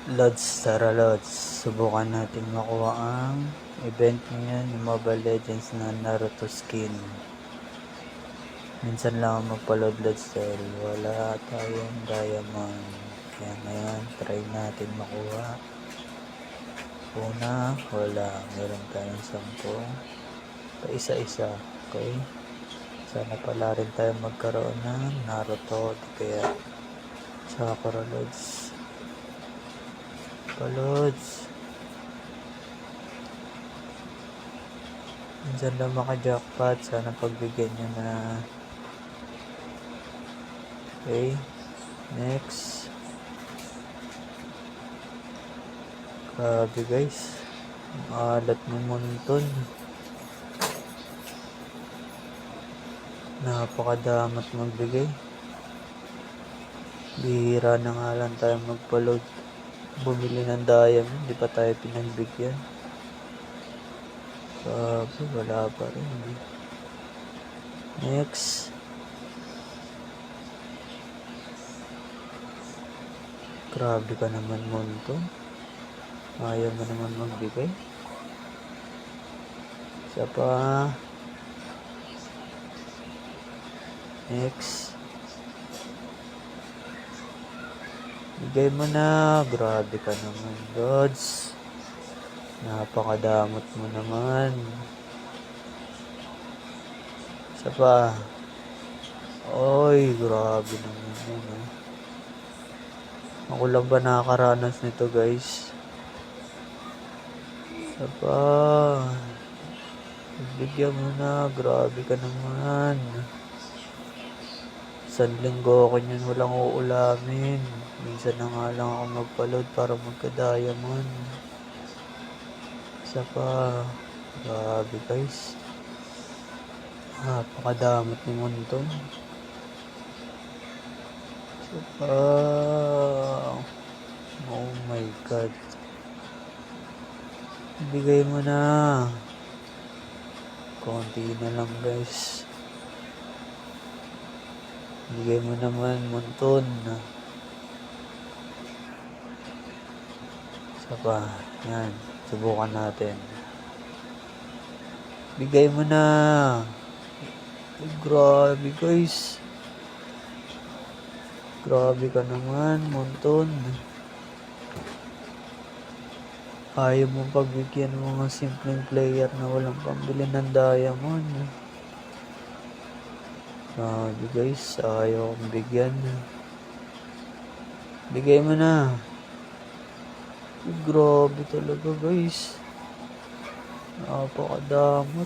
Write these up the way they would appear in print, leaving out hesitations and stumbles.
Lods, tara Lods. Subukan natin makuha ang event ngayon, yung Mobile Legends na Naruto skin. Minsan lang ako magpa-load Lods dahil wala tayong diamond. Kaya ngayon, try natin makuha. Una, wala. Meron tayong 10. Pa-isa-isa. Okay? Sana pala rin tayo magkaroon ng Naruto. Di kaya Sakura Lods. Palods. Minsan lang maka-jackpot. Sana pagbigyan nyo na. Okay. Next. Grabe guys. Ang alat ni Monton. Napakadamat magbigay. Bihira na nga lang tayo magpa-load. Bumili ng diamond. Hindi pa tayo pinagbigyan. Grabe. Wala pa rin. Next. Grabe ka naman, Monton. Ayaw mo naman magbigay. Isa pa. Next. Bigay mo na. Grabe ka naman, Lods. Napakadamot mo naman. Isa pa. Oy, grabe naman yun. Ako lang ba nakakaranas nito, guys? Isa pa. Bigyan mo na. Grabe ka naman. 1 linggo ako nyan walang uulamin. Minsan na nga lang ako magpa-load para magka-diamond. Isa pa. Grabe guys. Napakadamot ni Monton. Isa pa. Oh my God. Bigay mo na. Konti na lang guys. Bigay mo naman, Monton. Isa pa. Yan. Subukan natin. Bigay mo na. Ay, grabe guys. Grabe ka naman, Monton. Ayaw mo pagbigyan ng mga simpleng player na walang pambili ng diamond. Grabe guys, ayaw kong bigyan. Bigay mo na. Grabe talaga guys. Napakadamot.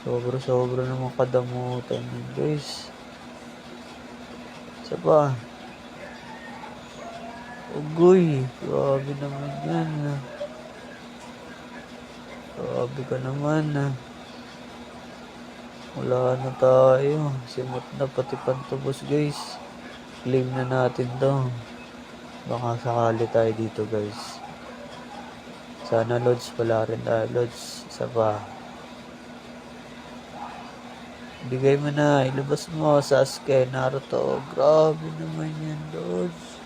Sobra-sobra naman kadamutan yun guys. Isa pa. Ugoy, grabe naman yan. Grabe ka naman. Wala na tayo. Simot na pati pantubos guys. Claim na natin to. Baka sakali tayo dito guys. Sana Lods pala rin tayo Lods. Isa pa. Bigay mo na. Ilabas mo Sasuke, Naruto. Grabe naman yan Lods.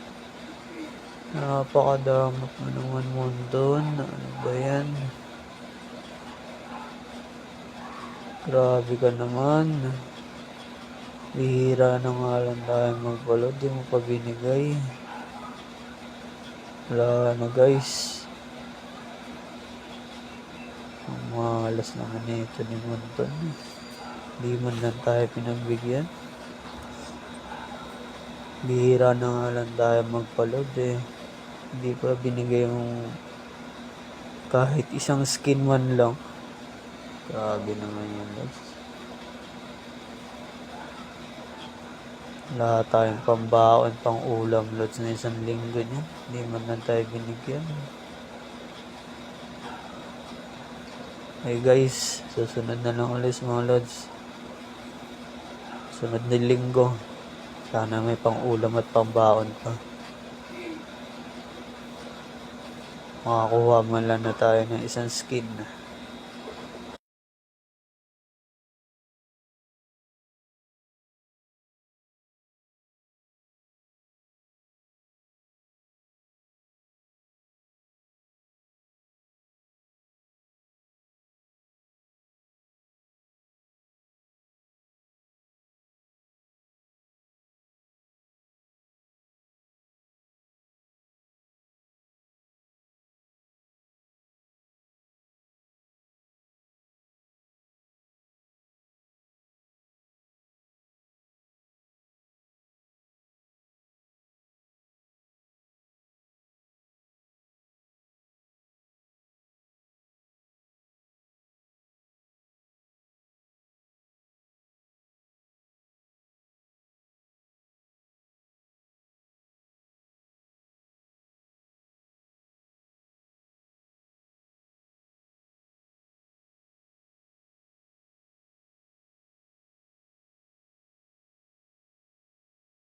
Napakadamot mo naman Monton. Ano ba yan? Grabe ka naman. Bihira na nga lang tayo magpaload. Di mo pa binigay. Wala na guys. Ang malas naman ito ni Monton. Di man lang tayo pinagbigyan. Bihira na nga lang tayo magpaload eh. Hindi pa binigay yung kahit isang skin man lang. Grabe naman yun guys. Wala tayong pambaon, pang ulam Lods na 1 linggo niya. Hindi man lang tayo binigyan. Hey guys, susunod na lang ulit mga Lods. Sunod na linggo. Sana may pang ulam at pambaon pa. Makakuha man lang na tayo ng isang skin.